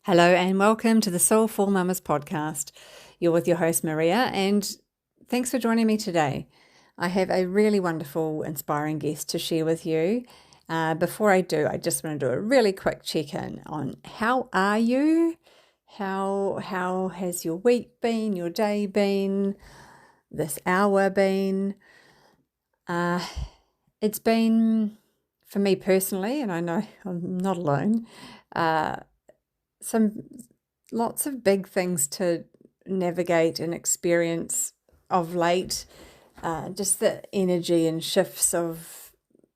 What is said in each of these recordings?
Hello and welcome to the Soulful Mamas podcast. You're with your host Maria, and thanks for joining me today. I have a really wonderful, inspiring guest to share with you. Before I do, I just want to do a really quick check-in on how are you? How has your week been, your day been, this hour been? It's been, for me personally, and I know I'm not alone, lots of big things to navigate and experience of late. Just the energy and shifts of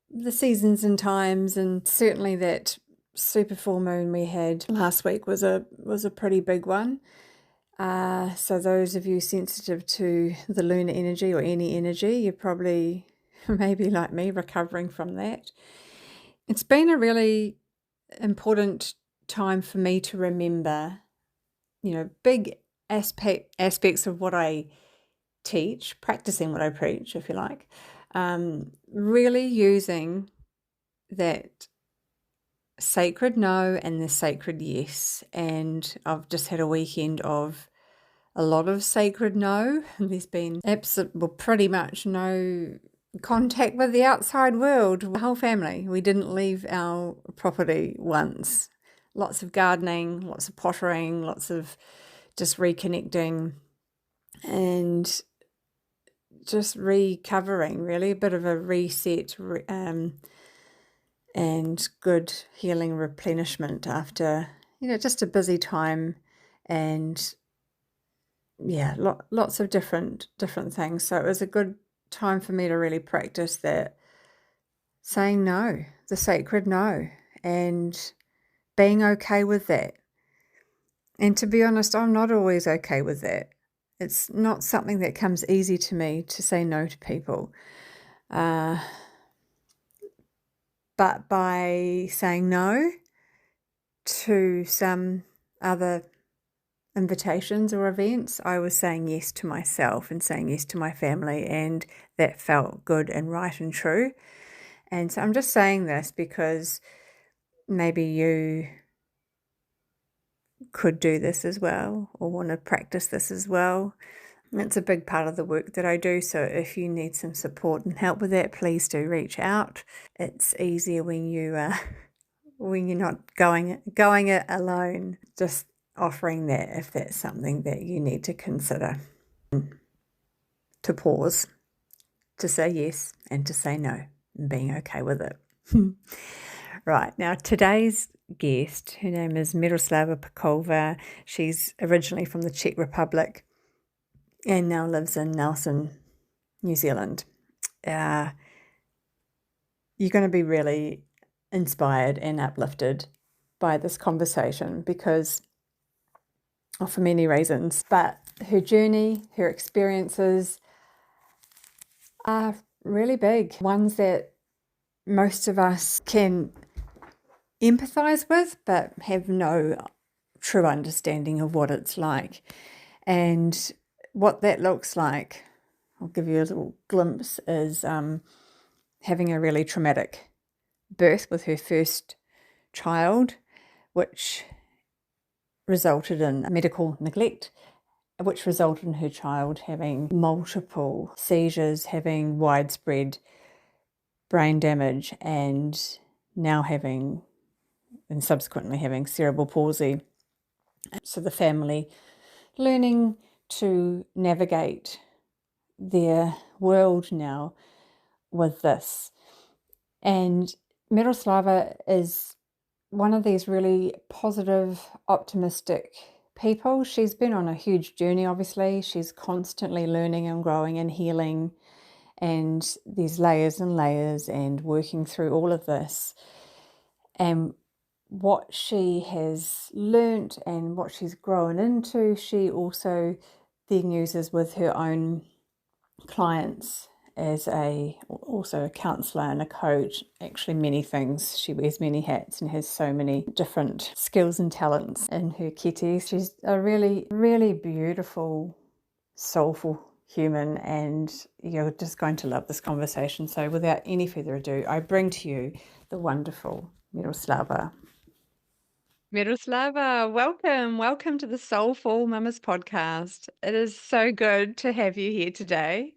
the seasons and times, and certainly that super full moon we had last week was a pretty big one. So those of you sensitive to the lunar energy or any energy, you're probably maybe like me recovering from that. It's been a really important time for me to remember, big aspects of what I teach, practicing what I preach, if you like, really using that sacred no and the sacred yes. And I've just had a weekend of a lot of sacred no, and there's been pretty much no contact with the outside world. The whole family, we didn't leave our property once. Lots of gardening, lots of pottering, lots of just reconnecting and just recovering, really, a bit of a reset and good healing replenishment after, just a busy time and lots of different things. So it was a good time for me to really practice that saying no, the sacred no, and being okay with that. And to be honest, I'm not always okay with that. It's not something that comes easy to me to say no to people. But by saying no to some other invitations or events, I was saying yes to myself and saying yes to my family, and that felt good and right and true. And so I'm just saying this because maybe you could do this as well or want to practice this as well. It's a big part of the work that I do, so if you need some support and help with that, please do reach out. It's easier when you're not going it alone. Just offering that if that's something that you need to consider. To pause, to say yes, and to say no, and being okay with it. Right, now today's guest, her name is Miroslava Pichova. She's originally from the Czech Republic and now lives in Nelson, New Zealand. You're going to be really inspired and uplifted by this conversation because, for many reasons, but her journey, her experiences are really big, ones that most of us can empathize with, but have no true understanding of what it's like. And what that looks like, I'll give you a little glimpse, is having a really traumatic birth with her first child, which resulted in medical neglect, which resulted in her child having multiple seizures, having widespread brain damage, and now subsequently having cerebral palsy. So the family learning to navigate their world now with this. And Miroslava is one of these really positive, optimistic people. She's been on a huge journey, obviously. She's constantly learning and growing and healing, and there's layers and layers and working through all of this. And what she has learnt and what she's grown into, she also then uses with her own clients as also a counsellor and a coach. Actually, many things. She wears many hats and has so many different skills and talents in her kete. She's a really, really beautiful, soulful human, and you're just going to love this conversation. So without any further ado, I bring to you the wonderful Miroslava. Miroslava, welcome to the Soulful Mamas podcast. It is so good to have you here today.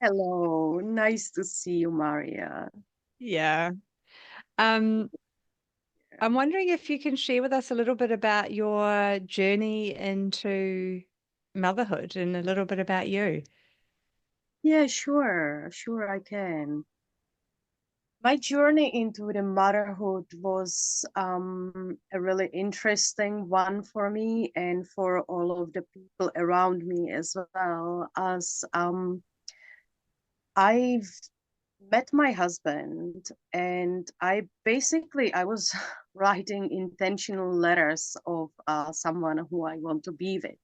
Hello, nice to see you, Maria. Yeah. Um, I'm wondering if you can share with us a little bit about your journey into motherhood and a little bit about you. Yeah, sure I can. My journey into the motherhood was a really interesting one for me and for all of the people around me as well, as I've met my husband and I was writing intentional letters of someone who I want to be with.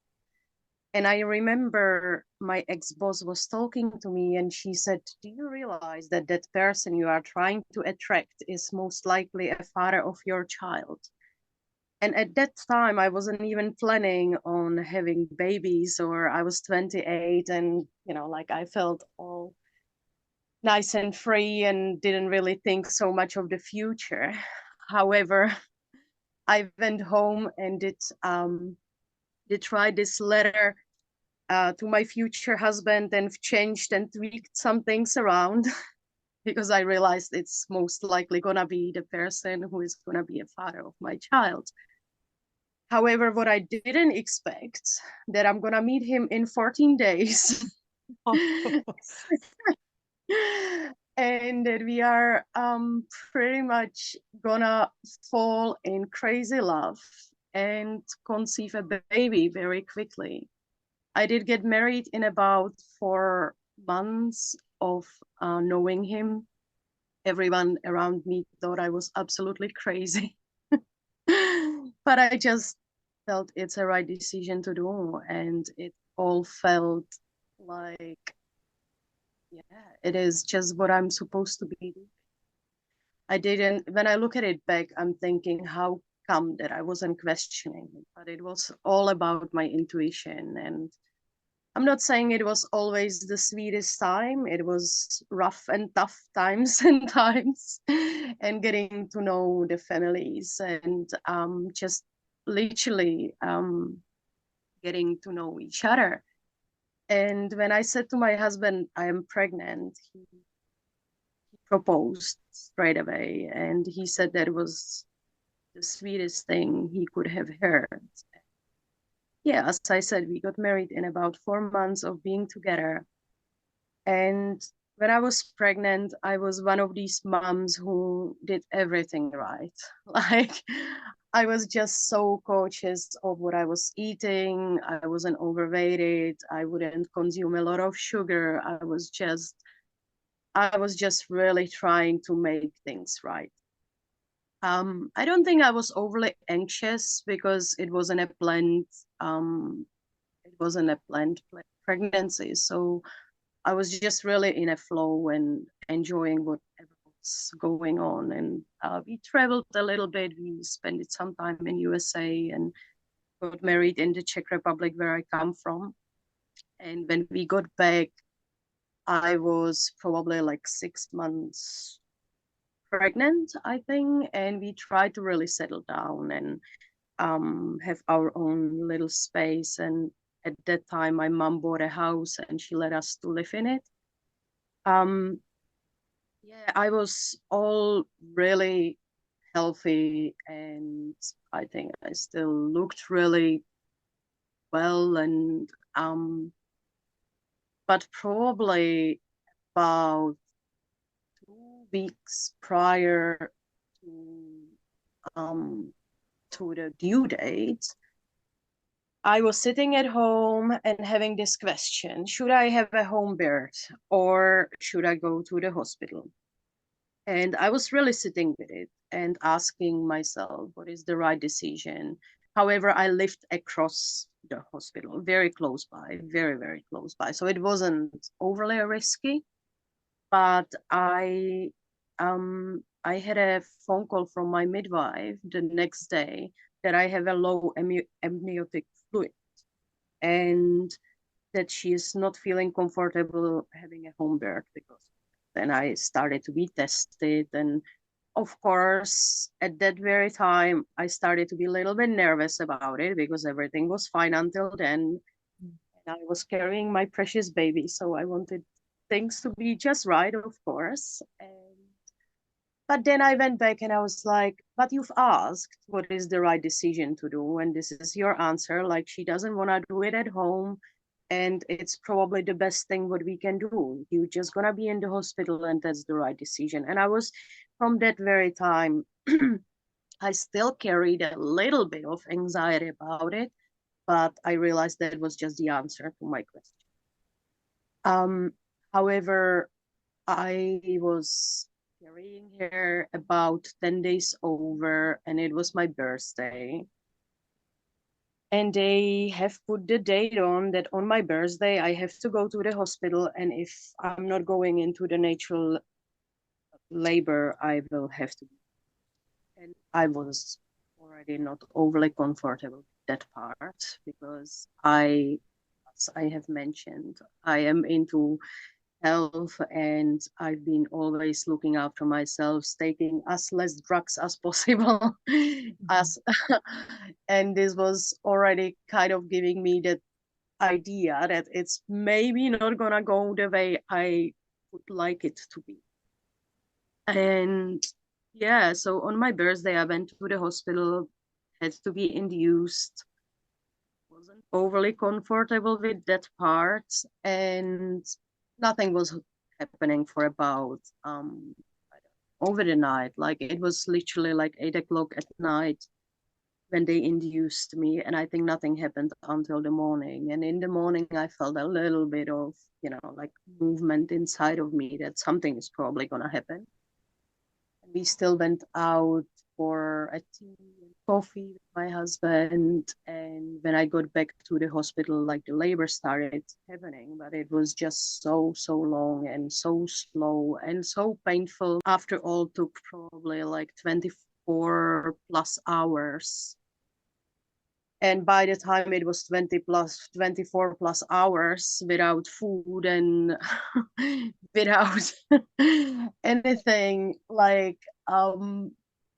And I remember my ex-boss was talking to me and she said, do you realize that that person you are trying to attract is most likely a father of your child? And at that time, I wasn't even planning on having babies, or I was 28 and, like I felt all nice and free and didn't really think so much of the future. However, I went home and did write this letter to my future husband and changed and tweaked some things around because I realized it's most likely gonna be the person who is gonna be a father of my child. However, what I didn't expect that I'm gonna meet him in 14 days. And that we are pretty much gonna fall in crazy love and conceive a baby very quickly. I did get married in about 4 months of knowing him. Everyone around me thought I was absolutely crazy. But I just felt it's a right decision to do. And it all felt like, yeah, it is just what I'm supposed to be. I didn't, when I look at it back, I'm thinking, how come that I wasn't questioning it? But it was all about my intuition. And I'm not saying it was always the sweetest time. It was rough and tough times and times, and getting to know the families and just literally getting to know each other. And when I said to my husband, I am pregnant, he proposed straight away. And he said that it was the sweetest thing he could have heard. Yeah, as I said, we got married in about 4 months of being together. And when I was pregnant, I was one of these moms who did everything right. Like, I was just so cautious of what I was eating. I wasn't overweighted. I wouldn't consume a lot of sugar. I was just really trying to make things right. I don't think I was overly anxious because it wasn't a planned pregnancy. So I was just really in a flow and enjoying whatever was going on. And we traveled a little bit. We spent some time in USA and got married in the Czech Republic where I come from. And when we got back, I was probably like 6 months pregnant, I think. And we tried to really settle down and have our own little space. And at that time, my mom bought a house and she let us to live in it. Um, Yeah, I was all really healthy and I think I still looked really well and but probably about 2 weeks prior to um to the due date, I was sitting at home and having this question, should I have a home birth or should I go to the hospital? And I was really sitting with it and asking myself, what is the right decision? However, I lived across the hospital, very close by, very, very close by. So it wasn't overly risky, but I had a phone call from my midwife the next day that I have a low amniotic fluid and that she is not feeling comfortable having a home birth because then I started to be tested and of course, at that very time, I started to be a little bit nervous about it because everything was fine until then. And I was carrying my precious baby, so I wanted things to be just right, of course. But then I went back and I was like, but you've asked what is the right decision to do, and this is your answer. Like, she doesn't want to do it at home, and it's probably the best thing what we can do. You're just gonna be in the hospital, and that's the right decision. And I was, from that very time, I still carried a little bit of anxiety about it, but I realized that was just the answer to my question. Um, However, I was carrying her about 10 days over, and it was my birthday. And they have put the date on that on my birthday, I have to go to the hospital. And if I'm not going into the natural labor, I will have to. And I was already not overly comfortable with that part because as I have mentioned, I am into health, and I've been always looking after myself, taking as less drugs as possible. As And this was already kind of giving me that idea that it's maybe not gonna go the way I would like it to be. And yeah, so on my birthday I went to the hospital, had to be induced, wasn't overly comfortable with that part, and nothing was happening for about over the night. Like, it was literally like 8 o'clock at night when they induced me, and I think nothing happened until the morning. And in the morning I felt a little bit of, like, movement inside of me that something is probably gonna happen. We still went out for a tea and coffee with my husband. And when I got back to the hospital, like, the labor started happening, but it was just so long and so slow and so painful. After all, took probably like 24 plus hours. And by the time it was 24 plus hours without food and without anything, like,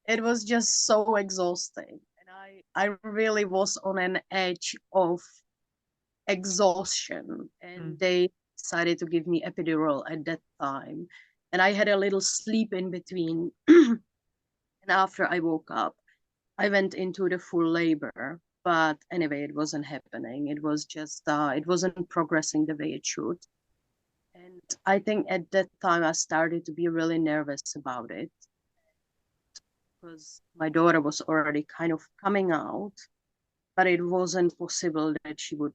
it was just so exhausting. And I really was on an edge of exhaustion. And they decided to give me epidural at that time, and I had a little sleep in between. And after I woke up, I went into the full labor. But anyway, it wasn't happening. It was just, it wasn't progressing the way it should. And I think at that time I started to be really nervous about it because my daughter was already kind of coming out, but it wasn't possible that she would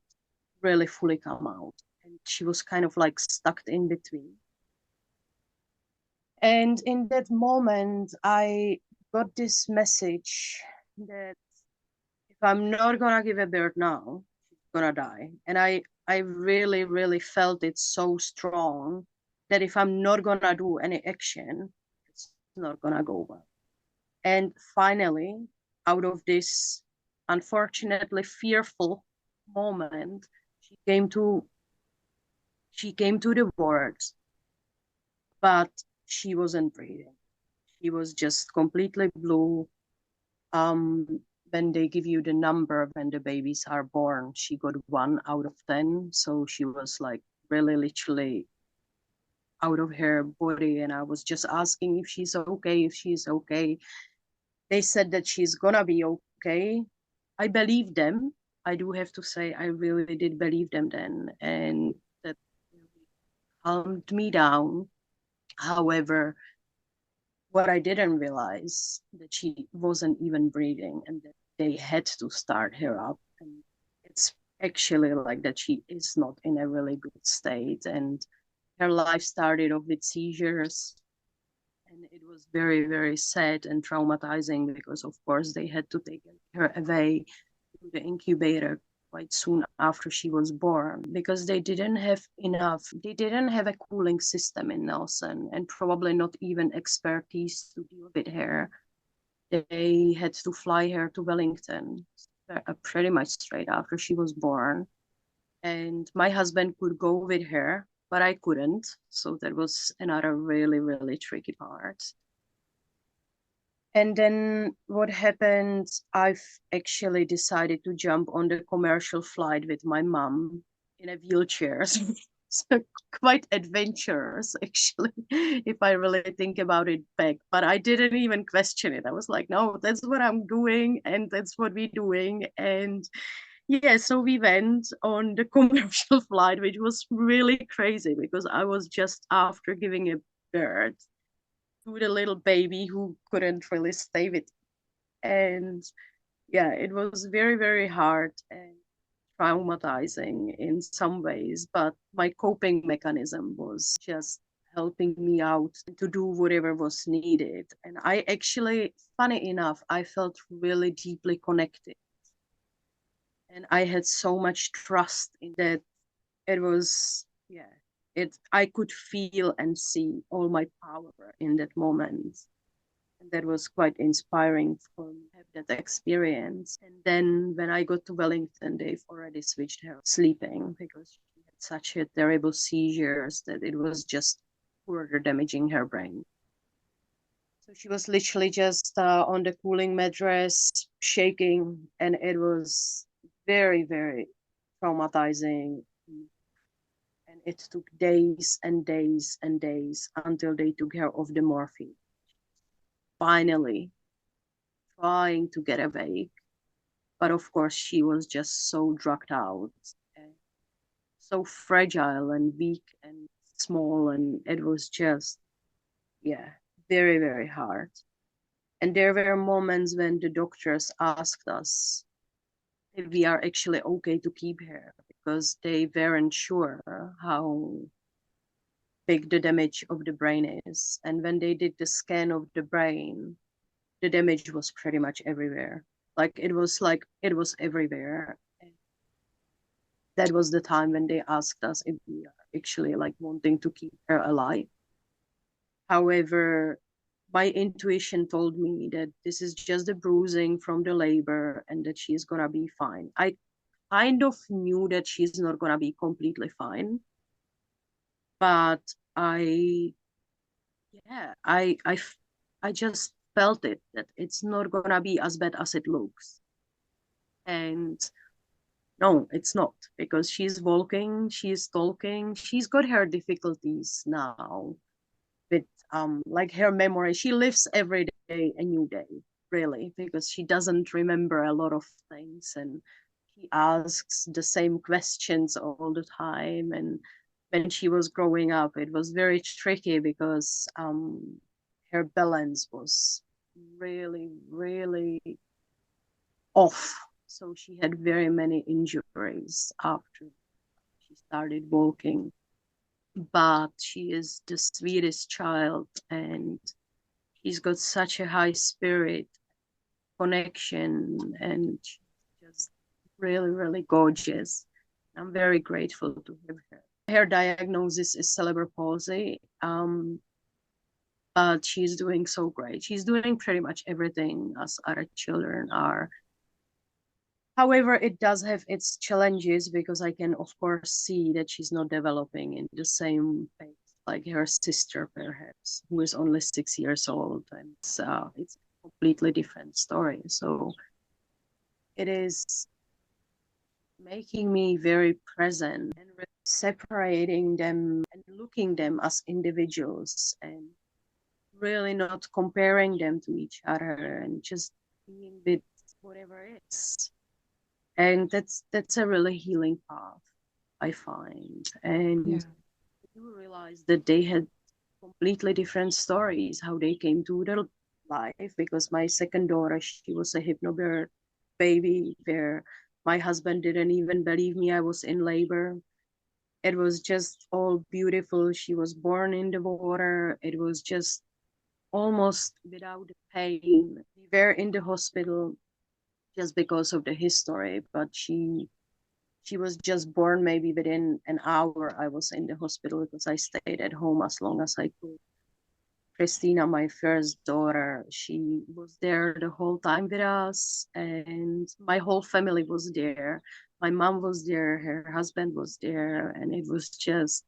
really fully come out. And she was kind of like stuck in between. And in that moment, I got this message that if I'm not gonna give a birth now, she's gonna die. And I really, really felt it so strong that if I'm not gonna do any action, it's not gonna go well. And finally, out of this unfortunately fearful moment, she came to she came to the words, but she wasn't breathing. She was just completely blue. When they give you the number when the babies are born, she got 1 out of 10. So she was like really literally out of her body. And I was just asking if she's okay, if she's okay. They said that she's gonna be okay. I believe them. I do have to say, I really did believe them then. And that calmed me down. However, what I didn't realize that she wasn't even breathing and that they had to start her up. And it's actually like that she is not in a really good state. And her life started off with seizures. And it was very, very sad and traumatizing because, of course, they had to take her away to the incubator quite soon after she was born because they didn't have a cooling system in Nelson and probably not even expertise to deal with her. They had to fly her to Wellington pretty much straight after she was born. And my husband could go with her, but I couldn't. So that was another really, really tricky part. And then what happened, I've actually decided to jump on the commercial flight with my mom in a wheelchair. So quite adventurous, actually, if I really think about it back. But I didn't even question it. I was like, no, that's what I'm doing, and that's what we're doing. And yeah, so we went on the commercial flight, which was really crazy because I was just after giving a birth to the little baby who couldn't really stay with me. And yeah, it was very, very hard and traumatizing in some ways, but my coping mechanism was just helping me out to do whatever was needed. And I actually, funny enough, I felt really deeply connected. And I had so much trust in that. It was, yeah, I could feel and see all my power in that moment. And that was quite inspiring for me to have that experience. And then when I got to Wellington, they've already switched her sleeping because she had such a terrible seizures that it was just further damaging her brain. So she was literally just on the cooling mattress, shaking, and it was very, very traumatizing. And it took days and days and days until they took her off the morphine. Finally, trying to get awake. But of course, she was just so drugged out, and so fragile and weak and small. And it was just, yeah, very, very hard. And there were moments when the doctors asked us if we are actually okay to keep her because they weren't sure how big the damage of the brain is. And when they did the scan of the brain, the damage was pretty much everywhere. Like it was everywhere. That was the time when they asked us if we are actually like wanting to keep her alive. However, my intuition told me that this is just a bruising from the labor and that she's gonna be fine. I kind of knew that she's not gonna be completely fine, but I, yeah, I just felt it that it's not gonna be as bad as it looks. And no, it's not because she's walking, she's talking, she's got her difficulties now with like her memory. She lives every day a new day, really, because she doesn't remember a lot of things and she asks the same questions all the time. And when she was growing up, it was very tricky because her balance was really, really off. So she had very many injuries after she started walking. But she is the sweetest child and she's got such a high spirit, connection, and she's just really, really gorgeous. I'm very grateful to have her. Her diagnosis is cerebral palsy, but she's doing so great. She's doing pretty much everything as other children are. However, it does have its challenges because I can, of course, see that she's not developing in the same pace like her sister, perhaps, who is only 6 years old. And it's a completely different story. So it is making me very present and separating them and looking them as individuals and really not comparing them to each other and just being with whatever it is. And that's a really healing path, I find. And Yeah. you realize that they had completely different stories how they came to their life, because my second daughter, she was a hypnobirth baby where my husband didn't even believe me I was in labor. It was just all beautiful. She was born in the water. It was just almost without pain. We were in the hospital just because of the history, but she was just born maybe within an hour. I was in the hospital because I stayed at home as long as I could. Christina, my first daughter, she was there the whole time with us, and my whole family was there. My mom was there, her husband was there, and it was just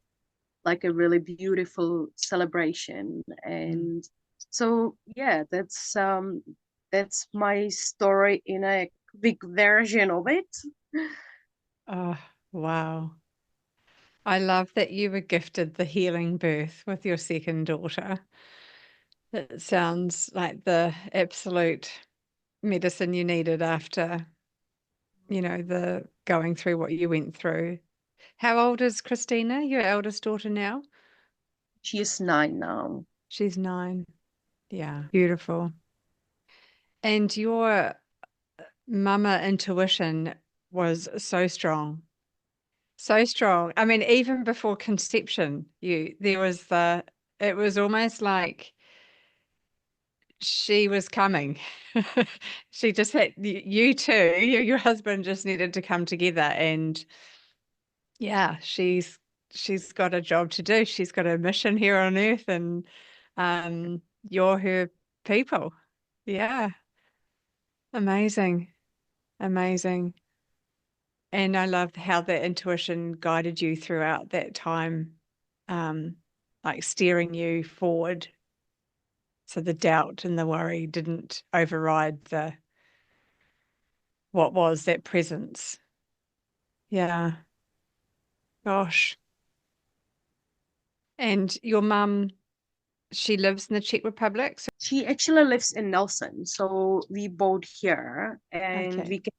like a really beautiful celebration. And So yeah, that's my story in a quick version of it. Oh, wow. I love that you were gifted the healing birth with your second daughter. It sounds like the absolute medicine you needed after, the going through what you went through. How old is Christina, your eldest daughter now? She is 9 now. She's 9. Yeah, beautiful. And your mama intuition was so strong. So strong. I mean, even before conception, it was almost like she was coming. She just had you two, your husband just needed to come together and yeah, she's got a job to do. She's got a mission here on earth and you're her people. Yeah, amazing. Amazing. And I love how that intuition guided you throughout that time, um, like steering you forward. So the doubt and the worry didn't override the what was that presence. Yeah. Gosh. And your mum, she lives in the Czech Republic. So She actually lives in Nelson, so we both here, and okay. we came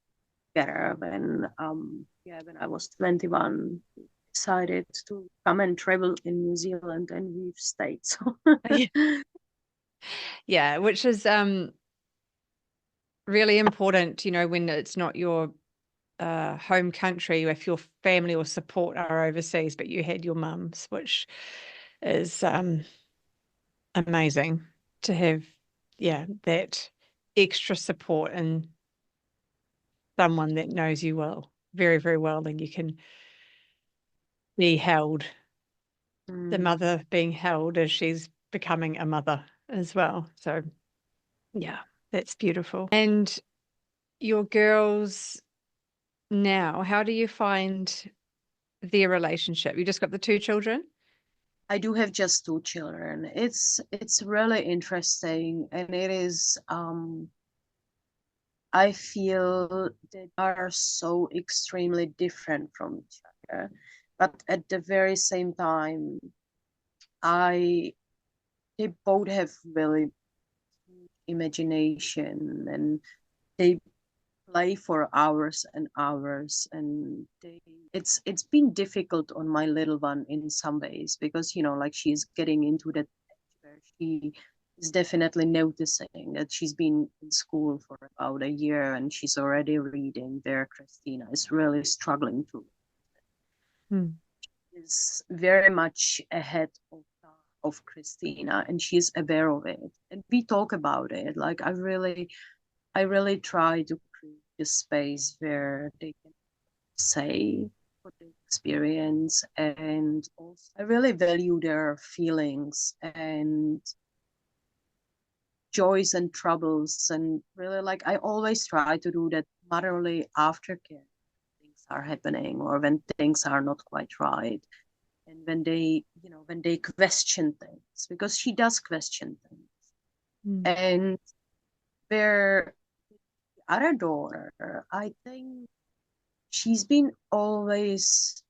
together when I was 21. We decided to come and travel in New Zealand, and we've stayed. So Yeah, yeah, which is really important, when it's not your home country, if your family or support are overseas, but you had your mum's, which is amazing to have, yeah, that extra support and someone that knows you well, very, very well, and you can be held, the mm, mother being held as she's becoming a mother as well. So, yeah, that's beautiful. And your girls now, how do you find their relationship? You just got the 2 children? I do have just 2 children. It's really interesting, and it is I feel they are so extremely different from each other, but at the very same time, I they both have really imagination, and they play for hours and hours, and it's been difficult on my little one in some ways, because like she's getting into that age where she is definitely noticing that she's been in school for about a year and she's already reading, where Christina is really struggling to. Hmm. Is very much ahead of Christina, and she's aware of it, and we talk about it. Like I really try to create a space where they can say what they experience, and also I really value their feelings and joys and troubles, and really, like, I always try to do that motherly aftercare. Things are happening or when things are not quite right, and when they question things, because she does question things. Hmm. And their other daughter, I think she's been always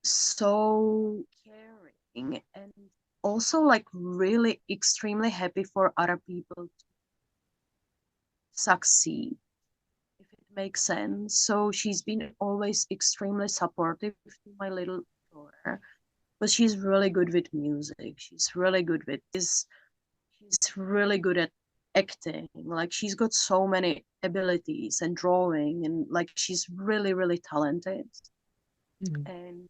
so caring, and also like really extremely happy for other people to succeed, if it makes sense. So she's been always extremely supportive to my little daughter, but she's really good with music. She's really good with this. She's really good at acting. Like, she's got so many abilities, and drawing, and like she's really, really talented. Hmm. And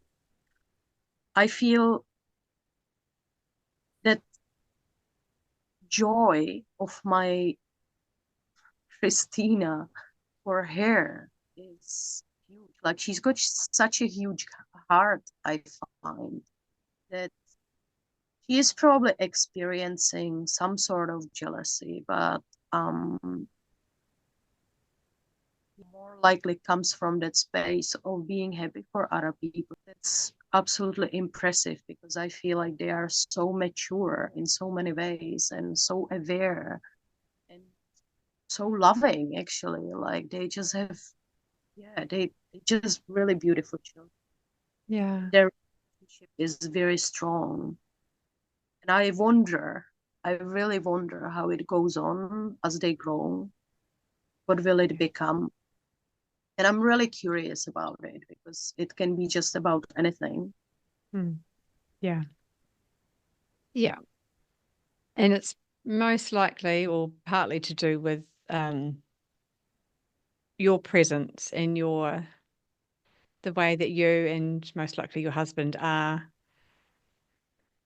I feel that joy of my Christina for her is huge. Like, she's got such a huge heart, I find, that she is probably experiencing some sort of jealousy, but um more likely comes from that space of being happy for other people. That's absolutely impressive because I feel like they are so mature in so many ways and so aware and so loving actually. Like they just have, yeah, they just really beautiful children. Yeah. Their relationship is very strong. And I really wonder how it goes on as they grow. What will it become? And I'm really curious about it because it can be just about anything. Mm. Yeah. Yeah. And it's most likely or partly to do with your presence and the way that you and most likely your husband are,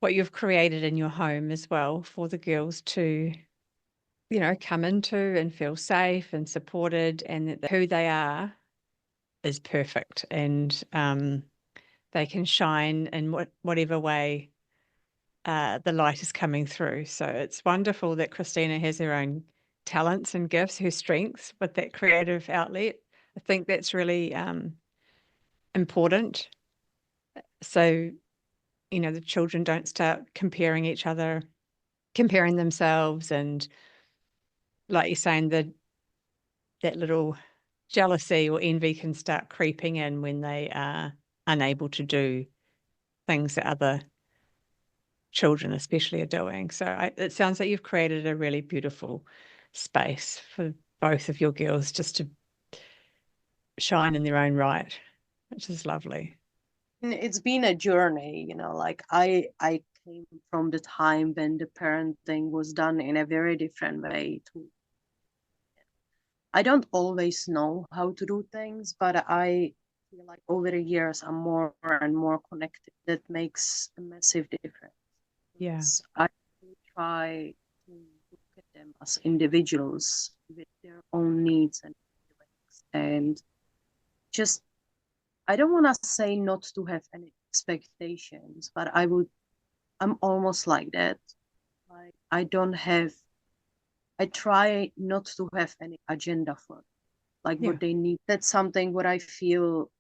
what you've created in your home as well for the girls to, come into and feel safe and supported, and that who they are is perfect, and they can shine in whatever way the light is coming through. So it's wonderful that Christina has her own talents and gifts, her strengths with that creative outlet. I think that's really important. So, the children don't start comparing each other, comparing themselves, and like you're saying, that little jealousy or envy can start creeping in when they are unable to do things that other children especially are doing. So it sounds like you've created a really beautiful space for both of your girls just to shine in their own right, which is lovely. It's been a journey, like I came from the time when the parenting was done in a very different way to I don't always know how to do things, but I feel like over the years I'm more and more connected. That makes a massive difference. Yeah. I really try to look at them as individuals with their own needs and feelings. And just, I don't want to say not to have any expectations, but I'm almost like that. Like, I try not to have any agenda for them, like Yeah. what they need. That's something what I feel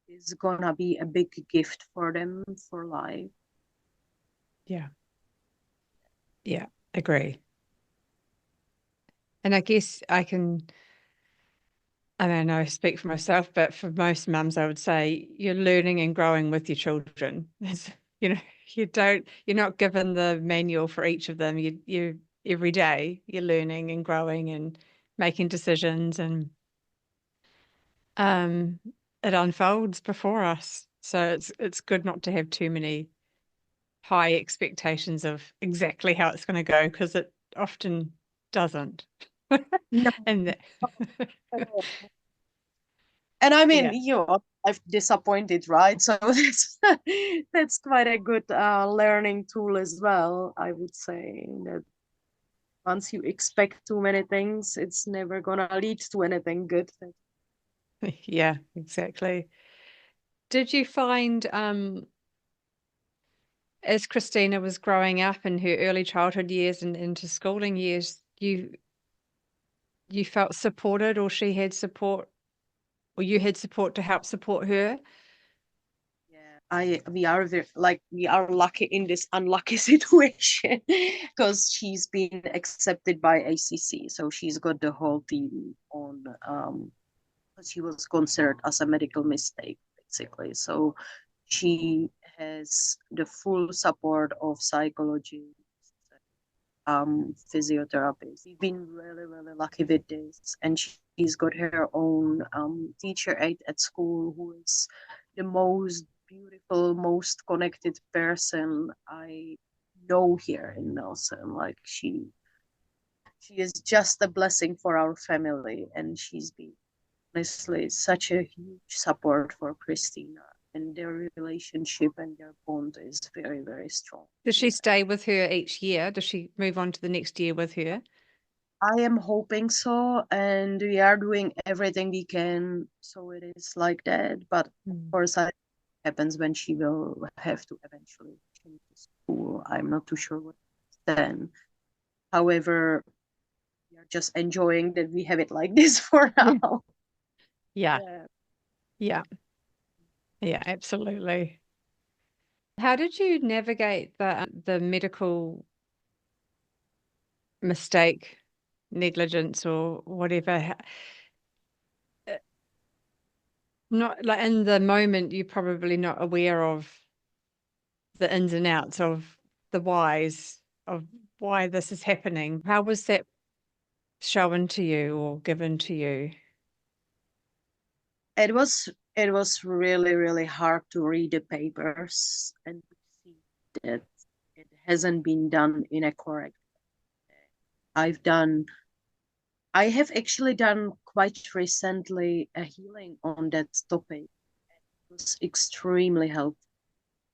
is gonna be a big gift for them for life. Yeah. Yeah. Agree. And I guess I don't know, speak for myself, but for most mums, I would say you're learning and growing with your children. You know, you're not given the manual for each of them. You every day you're learning and growing and making decisions, and um, it unfolds before us. So it's good not to have too many high expectations of exactly how it's going to go, because it often doesn't. No, And that, at all. And I mean, yeah. I've disappointed, right? So that's quite a good learning tool as well. I would say that once you expect too many things, it's never gonna lead to anything good. Yeah, exactly. Did you find, as Christina was growing up in her early childhood years and into schooling years, you felt supported, or she had support, or you had support to help support her? Yeah, I we are lucky in this unlucky situation because she's been accepted by ACC, so she's got the whole team on. She was considered as a medical mistake basically, so she has the full support of psychology, physiotherapist. We've been really, really lucky with this. And she's got her own teacher aide at school who is the most beautiful, most connected person I know here in Nelson. Like she is just a blessing for our family, and she's been honestly such a huge support for Christina. And their relationship and their bond is very, very strong. Does she Yeah. stay with her each year? Does she move on to the next year with her? I am hoping so, and we are doing everything we can so it is like that. But of Mm. course, that happens when she will have to eventually change the school. I'm not too sure what then. However, we are just enjoying that we have it like this for Yeah. now. Yeah, Yeah. yeah, yeah, absolutely. How did you navigate the medical mistake, negligence, or whatever? Uh, Not like in the moment, you're probably not aware of the ins and outs of the whys of why this is happening. How was that shown to you or given to you? It was really, really hard to read the papers and to see that it hasn't been done in a correct way. I have actually done quite recently a healing on that topic. It was extremely helpful.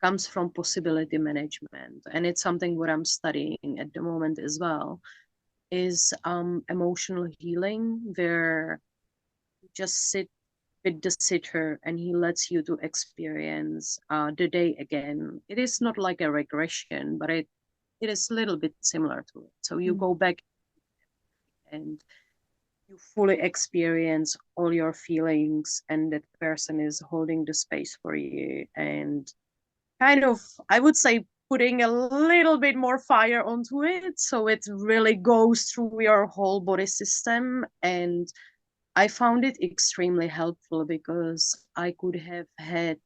Comes from possibility management, and it's something what I'm studying at the moment as well, is emotional healing, where you just sit with the sitter and he lets you to experience the day again. It is not like a regression, but it is a little bit similar to it. So you Mm. go back and you fully experience all your feelings, and that person is holding the space for you, and kind of, I would say, putting a little bit more fire onto it so it really goes through your whole body system. And I found it extremely helpful because I could have had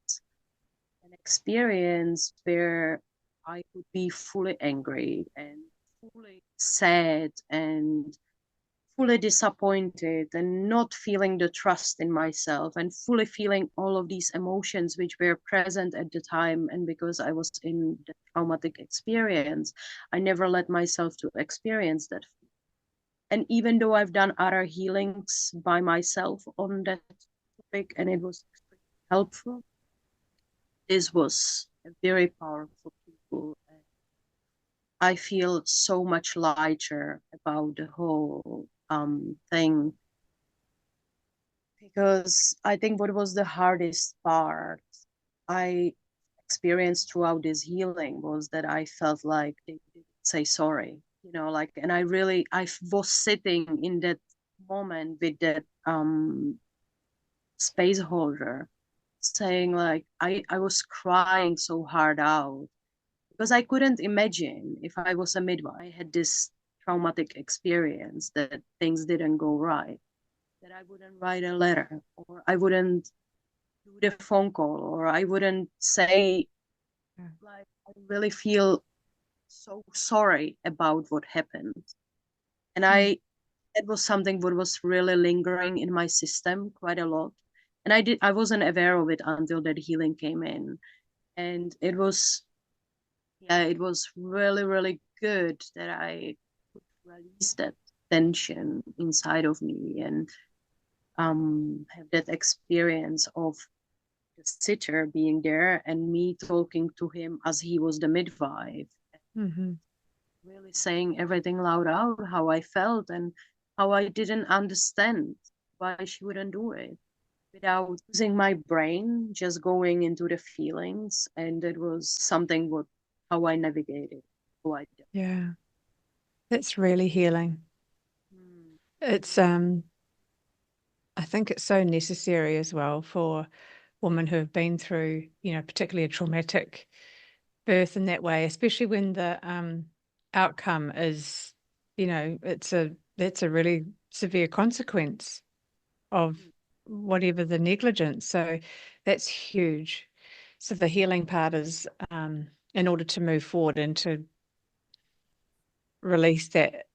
an experience where I could be fully angry and fully sad and fully disappointed and not feeling the trust in myself and fully feeling all of these emotions which were present at the time. And because I was in the traumatic experience, I never let myself to experience that. And even though I've done other healings by myself on that topic and it was helpful, this was a very powerful tool. I feel so much lighter about the whole thing, because I think what was the hardest part I experienced throughout this healing was that I felt like they didn't say sorry, like, and I was sitting in that moment with that space holder saying, like, I was crying so hard out because I couldn't imagine if I was a midwife. I had this traumatic experience that things didn't go right, that I wouldn't write a letter, or I wouldn't do the phone call, or I wouldn't say, Yeah. like, I really feel so sorry about what happened. And Mm. it was something that was really lingering in my system quite a lot. And I wasn't aware of it until that healing came in. And it was really, really good that I could release that tension inside of me and have that experience of the sitter being there and me talking to him as he was the midwife, Mhm. really saying everything loud out, how I felt and how I didn't understand why she wouldn't do it without using my brain, just going into the feelings. And it was something what how I navigated, how I did. Yeah, it's really healing. Mm. It's I think it's so necessary as well for women who have been through, particularly a traumatic birth in that way, especially when the outcome is, that's a really severe consequence of whatever the negligence. So that's huge. So the healing part is in order to move forward and to release that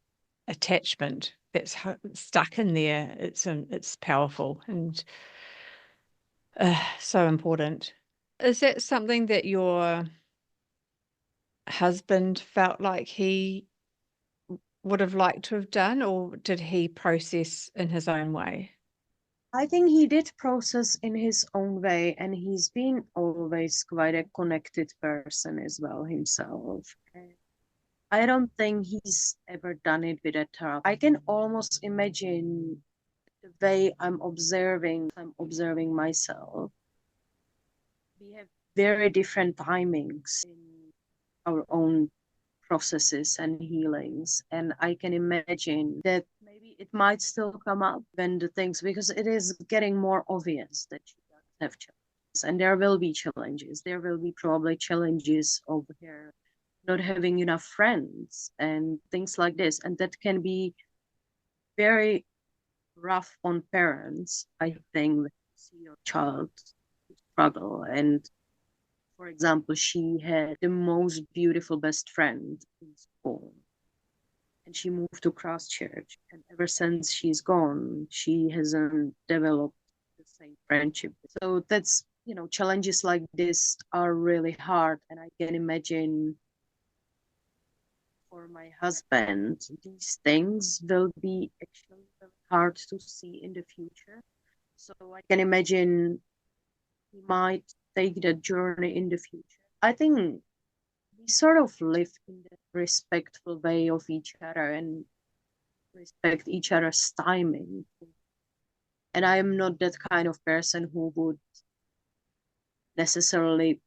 attachment that's stuck in there. It's powerful and so important. Is that something that your husband felt like he would have liked to have done, or did he process in his own way? I think he did process in his own way, and he's been always quite a connected person as well himself. And I don't think he's ever done it with a therapist. I can almost imagine the way I'm observing myself. We have very different timings in our own processes and healings. And I can imagine that maybe it might still come up when the things, because it is getting more obvious that she does have challenges, and there will be challenges. There will be probably challenges over here not having enough friends and things like this, and that can be very rough on parents, I think, when you see your child struggle. And for example, she had the most beautiful best friend in school, and she moved to Christchurch. And ever since she's gone, she hasn't developed the same friendship. So that's, challenges like this are really hard. And I can imagine for my husband, these things will be actually very hard to see in the future. So I can imagine he might take that journey in the future. I think we sort of live in the respectful way of each other and respect each other's timing. And I am not that kind of person who would necessarily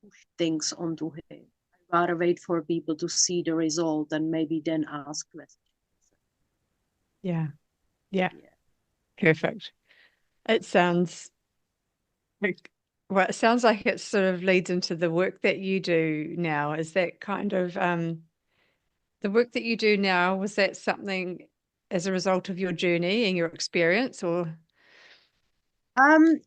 push things onto him. I'd rather wait for people to see the result and maybe then ask questions. Yeah. Yeah. Yeah. Perfect. It sounds like, well, it sounds like it sort of leads into the work that you do now. Is that kind of the work that you do now, was that something as a result of your journey and your experience, or?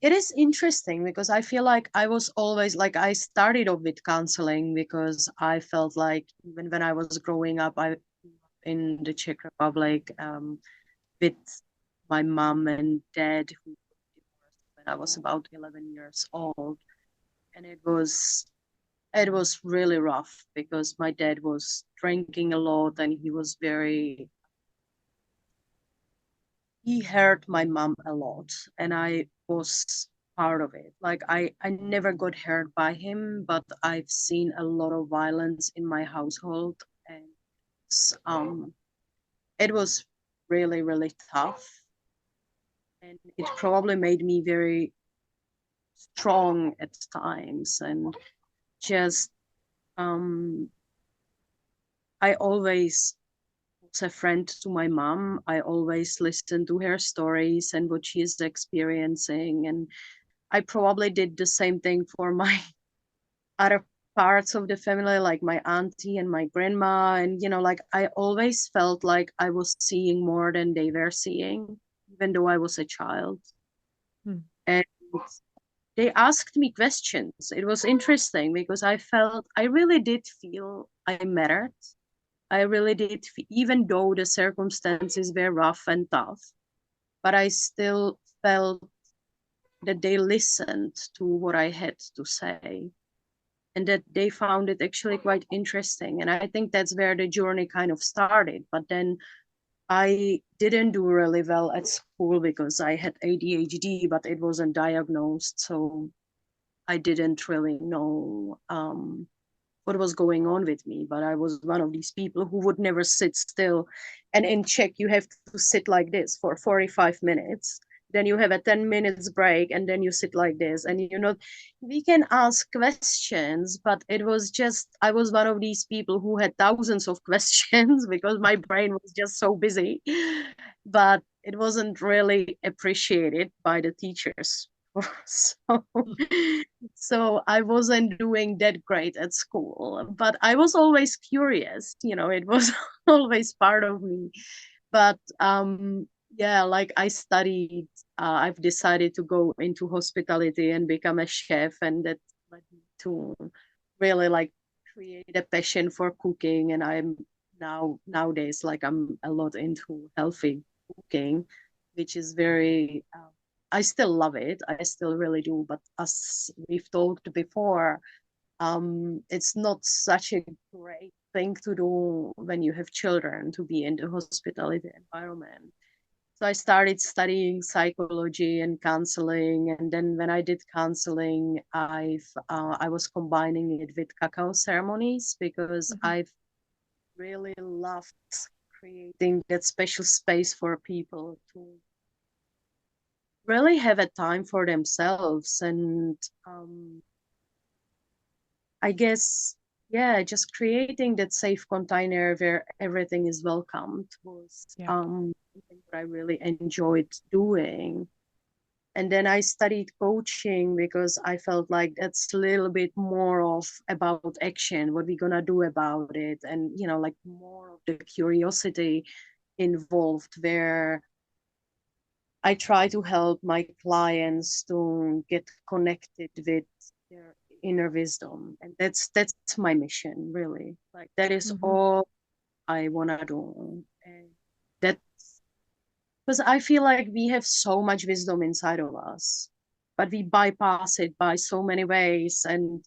It is interesting because I feel like I was always like, I started off with counseling because I felt like even when I was growing up, I in the Czech Republic, with my mom and dad who were divorced when I was about 11 years old, and it was really rough because my dad was drinking a lot and he hurt my mom a lot, and I was part of it. Like I never got hurt by him, but I've seen a lot of violence in my household, and um it was really, really tough. And it probably made me very strong at times. And just um I always was a friend to my mom. I always listened to her stories and what she is experiencing. And I probably did the same thing for my other parts of the family, like my auntie and my grandma. And, like I always felt like I was seeing more than they were seeing, even though I was a child. Hmm. And they asked me questions. It was interesting because I really did feel I mattered. I really did, even though the circumstances were rough and tough, but I still felt that they listened to what I had to say and that they found it actually quite interesting. And I think that's where the journey kind of started. But then I didn't do really well at school because I had ADHD, but it wasn't diagnosed. So I didn't really know what was going on with me. But I was one of these people who would never sit still. And in Czech, you have to sit like this for 45 minutes. Then you have a 10 minutes break, and then you sit like this. And we can ask questions, but it was just, I was one of these people who had thousands of questions because my brain was just so busy. But it wasn't really appreciated by the teachers. so so I wasn't doing that great at school, but I was always curious, it was always part of me. But yeah, like I've decided to go into hospitality and become a chef, and that led me to really like create a passion for cooking. And I'm nowadays, like, I'm a lot into healthy cooking, which is very I still love it. I still really do. But as we've talked before, it's not such a great thing to do when you have children, to be in the hospitality environment. So I started studying psychology and counseling, and then when I did counseling, I was combining it with Cacao Ceremonies because I've really loved creating that special space for people to really have a time for themselves. And I guess yeah, just creating that safe container where everything is welcomed was Yeah. something that I really enjoyed doing. And then I studied coaching because I felt like that's a little bit more of about action, what we're gonna do about it, and like more of the curiosity involved, where I try to help my clients to get connected with their inner wisdom. And that's my mission, really. Like that is all I wanna do. And that's because I feel like we have so much wisdom inside of us, but we bypass it by so many ways, and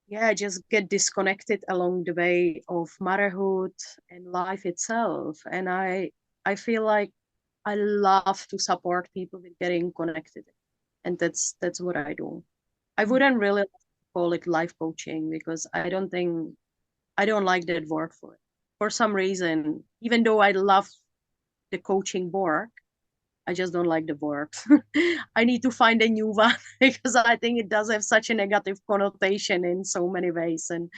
yeah, just get disconnected along the way of motherhood and life itself. And I feel like I love to support people with getting connected, and that's what I do. I wouldn't really call it life coaching because I don't like that word for it. For some reason, even though I love the coaching work, I just don't like the word. I need to find a new one because I think it does have such a negative connotation in so many ways. And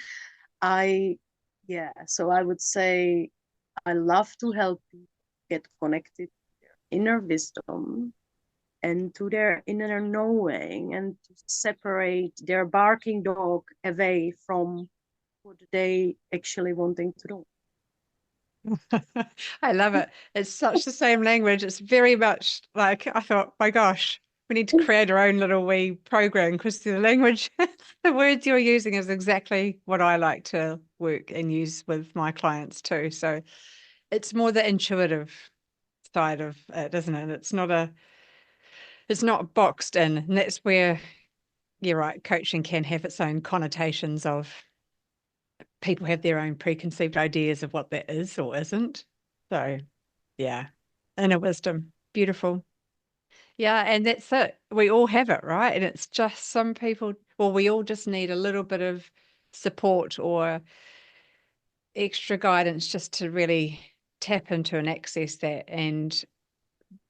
I, yeah, so I would say I love to help people get connected to their inner wisdom and to their inner knowing, and to separate their barking dog away from what they actually wanting to do. I love it. It's such the same language. It's very much like, I thought, my gosh, we need to create our own little wee program, because the language, the words you're using is exactly what I like to work and use with my clients too. So it's more the intuitive side of it, isn't it? It's not boxed in. And that's where, you're right, coaching can have its own connotations of, people have their own preconceived ideas of what that is or isn't. So yeah, inner wisdom, beautiful. Yeah, and that's it. We all have it, right? And it's just some people, well, we all just need a little bit of support or extra guidance just to really tap into and access that and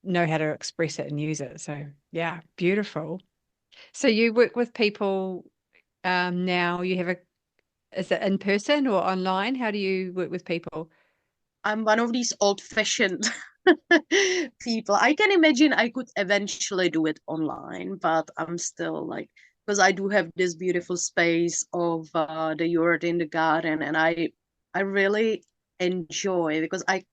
know how to express it and use it. So yeah, beautiful. So you work with people now. You have a, is it in person or online? How do you work with people? I'm one of these old-fashioned people. I can imagine I could eventually do it online, but I'm still like, because I do have this beautiful space of the yurt in the garden, and I really enjoy, because I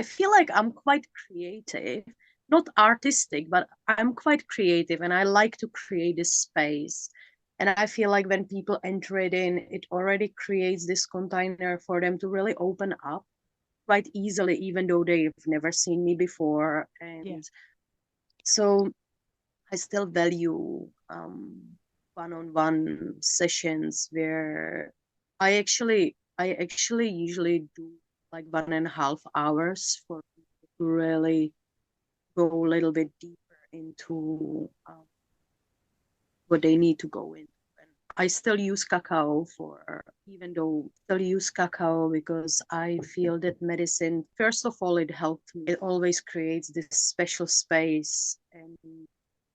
feel like I'm quite creative, not artistic, but I'm quite creative, and I like to create this space. And I feel like when people enter it in, it already creates this container for them to really open up quite easily, even though they've never seen me before. Yeah. And so I still value one-on-one sessions where I actually usually do like 1.5 hours for people to really go a little bit deeper into what they need to go in. And I still use cacao for, even though I still use cacao, because I feel that medicine, first of all, it helped me. It always creates this special space, and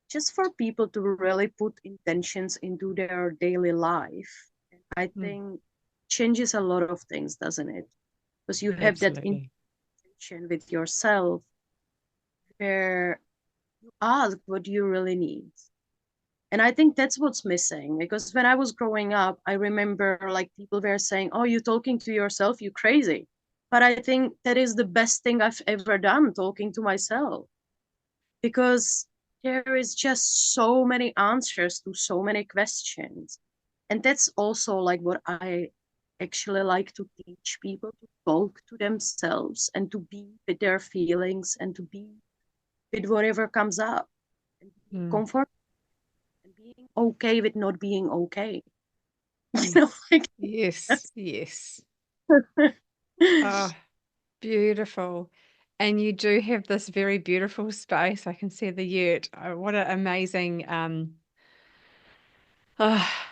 just for people to really put intentions into their daily life. And I think changes a lot of things, doesn't it? Because you have that Absolutely. intention with yourself, where you ask what you really need. And I think that's what's missing, because when I was growing up, I remember like people were saying, "Oh, you're talking to yourself, you crazy." But I think that is the best thing I've ever done, talking to myself, because there is just so many answers to so many questions. And that's also like what I actually like to teach people, to talk to themselves and to be with their feelings and to be with whatever comes up, and be Mm. comfortable and being okay with not being okay. Yes. Like Yes. Yes. Oh, beautiful. And you do have this very beautiful space. I can see the yurt. Oh, what an amazing ah,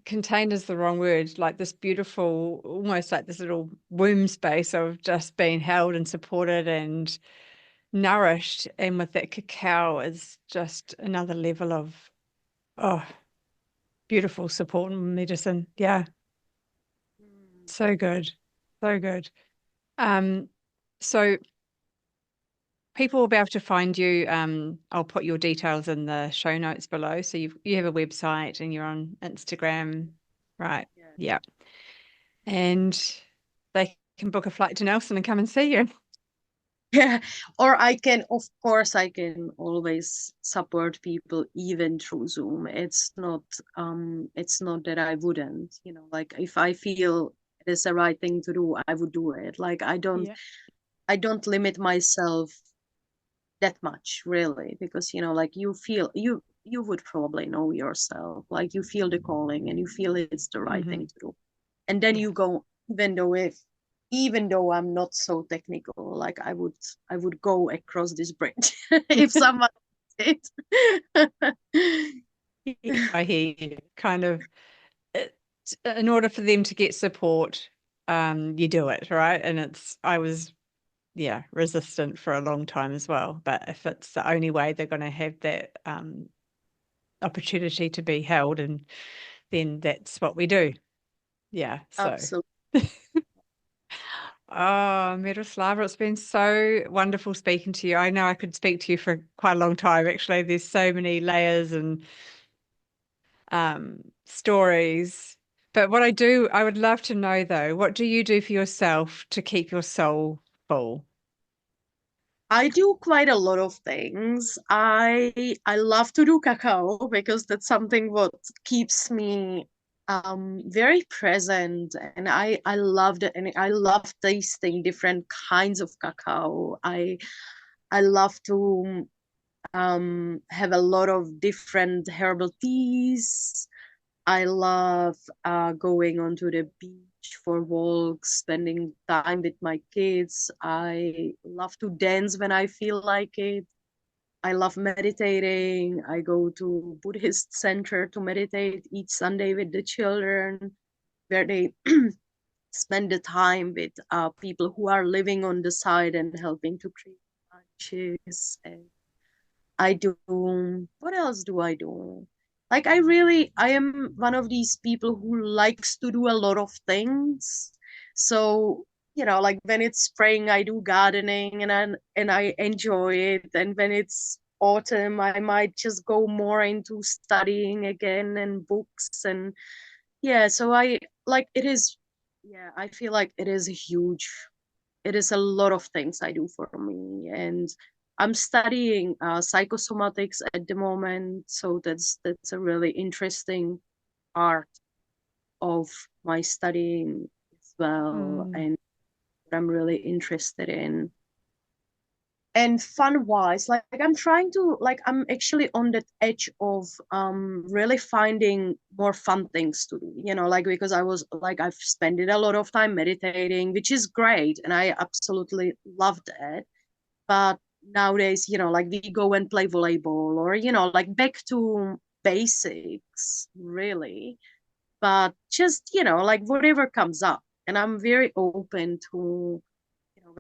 contained is the wrong word, like this beautiful, almost like this little womb space of just being held and supported and nourished. And with that cacao is just another level of, oh, beautiful support and medicine. Yeah, so good, so good. So people will be able to find you. I'll put your details in the show notes below. So you have a website and you're on Instagram, right? Yeah. And they can book a flight to Nelson and come and see you. Yeah, or I can, of course, I can always support people even through Zoom. It's not that I wouldn't, like if I feel it is the right thing to do, I would do it. Like Yeah. I don't limit myself that much, really, because like you would probably know yourself, like you feel the calling and you feel it's the right thing to do, and then you go, even though I'm not so technical, like I would go across this bridge if someone did. I hear you. Kind of, in order for them to get support, you do it, right? And I was, resistant for a long time as well. But if it's the only way they're going to have that opportunity to be held, and then that's what we do. Yeah. So. Absolutely. Oh, Miroslava, it's been so wonderful speaking to you. I know I could speak to you for quite a long time, actually. There's so many layers and stories. But I would love to know though, what do you do for yourself to keep your soul full? I do quite a lot of things. I love to do cacao because that's something what keeps me very present, and I love it, and I love tasting different kinds of cacao. I love to have a lot of different herbal teas. I love going onto the beach for walks, spending time with my kids. I love to dance when I feel like it. I love meditating. I go to Buddhist center to meditate each Sunday with the children, where they spend the time with people who are living on the side and helping to create lunches. And I do, what else do I do? Like I am one of these people who likes to do a lot of things. So, like when it's spring, I do gardening and I enjoy it. And when it's autumn, I might just go more into studying again and books. And yeah, so I like it is, yeah, I feel like it is a lot of things I do for me. And I'm studying psychosomatics at the moment, so that's a really interesting part of my studying as well, Mm, and what I'm really interested in. And fun wise, like I'm trying to, like I'm actually on that edge of really finding more fun things to do, like because I was like I've spent a lot of time meditating, which is great, and I absolutely loved it. But nowadays, like we go and play volleyball, or like back to basics, really. But just like whatever comes up, and I'm very open to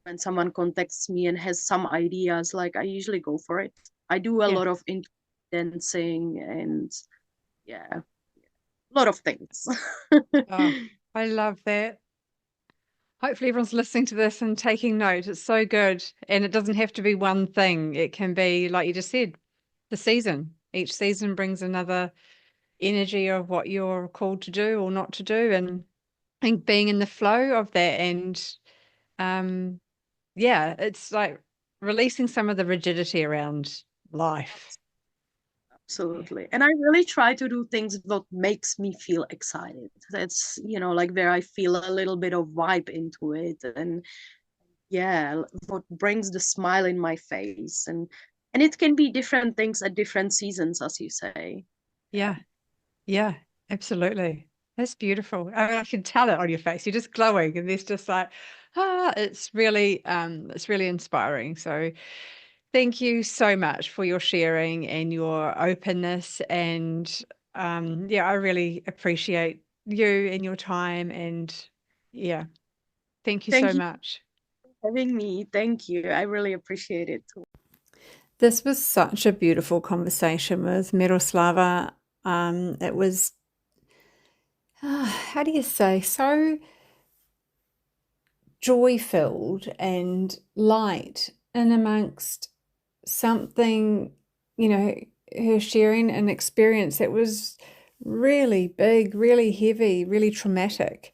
when someone contacts me and has some ideas, like I usually go for it. I do a yeah. lot of dancing and yeah, a lot of things. Oh, I love that. Hopefully everyone's listening to this and taking note. It's so good. And it doesn't have to be one thing. It can be, like you just said, the season. Each season brings another energy of what you're called to do or not to do. And I think being in the flow of that, and um yeah, it's like releasing some of the rigidity around life. Yeah. Absolutely. And I really try to do things that makes me feel excited. That's, like where I feel a little bit of vibe into it. And yeah, what brings the smile in my face. And it can be different things at different seasons, as you say. Yeah. Yeah, absolutely. That's beautiful. I mean, I can tell it on your face. You're just glowing, and there's just like, it's really inspiring. So thank you so much for your sharing and your openness. And yeah, I really appreciate you and your time. And yeah, thank you so Thank you much. for having me. Thank you. I really appreciate it too. This was such a beautiful conversation with Miroslava. It was how do you say, so joy-filled and light in amongst something, her sharing an experience that was really big, really heavy, really traumatic.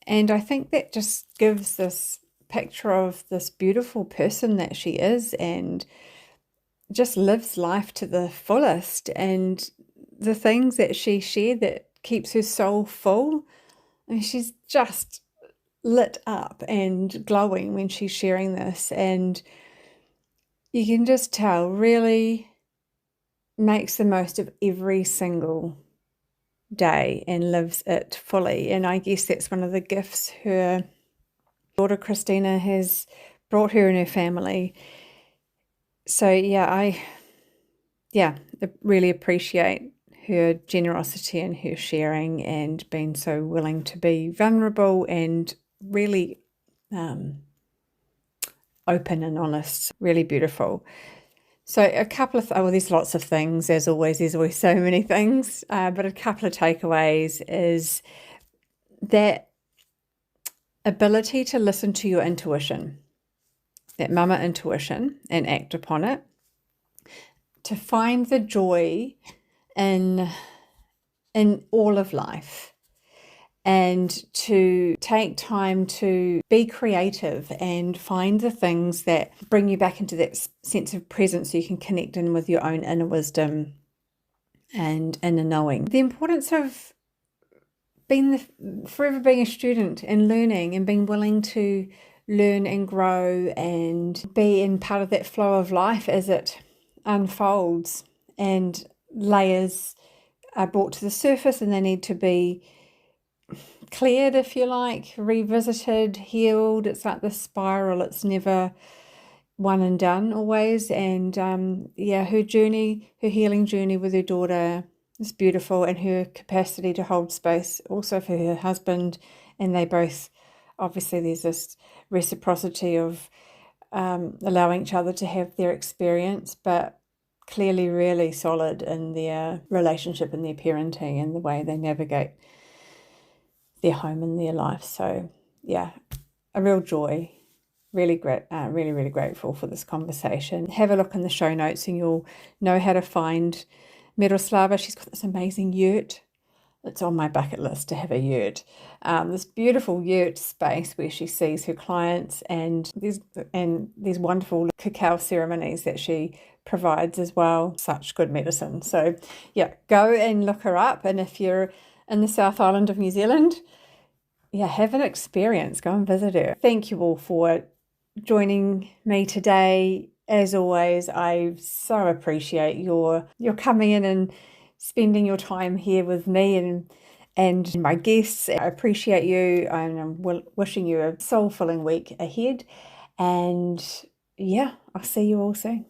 And I think that just gives this picture of this beautiful person that she is and just lives life to the fullest. And the things that she shared that keeps her soul full, and she's just lit up and glowing when she's sharing this. And you can just tell really makes the most of every single day and lives it fully. And I guess that's one of the gifts her daughter Christina has brought her and her family. So I really appreciate her generosity and her sharing and being so willing to be vulnerable and really open and honest. Really beautiful. So a couple of, there's lots of things, as always, there's always so many things, but a couple of takeaways is that ability to listen to your intuition, that mama intuition, and act upon it, to find the joy in all of life, and to take time to be creative and find the things that bring you back into that sense of presence so you can connect in with your own inner wisdom and inner knowing. The importance of forever being a student and learning and being willing to learn and grow and be in part of that flow of life as it unfolds, and layers are brought to the surface and they need to be cleared, if you like, revisited, healed. It's like the spiral. It's never one and done always. And her journey, her healing journey with her daughter is beautiful, and her capacity to hold space also for her husband. And they both, obviously there's this reciprocity of allowing each other to have their experience, but clearly really solid in their relationship and their parenting and the way they navigate their home and their life. So a real joy. Really great, really grateful for this conversation. Have a look in the show notes and you'll know how to find Miroslava. She's got this amazing yurt. It's on my bucket list to have a yurt. This beautiful yurt space where she sees her clients, and these wonderful cacao ceremonies that she provides as well. Such good medicine. So go and look her up. And if you're in the South Island of New Zealand, have an experience. Go and visit her. Thank you all for joining me today. As always, I so appreciate your coming in and spending your time here with me and my guests. I appreciate you, and I'm wishing you a soul-filling week ahead. And I'll see you all soon.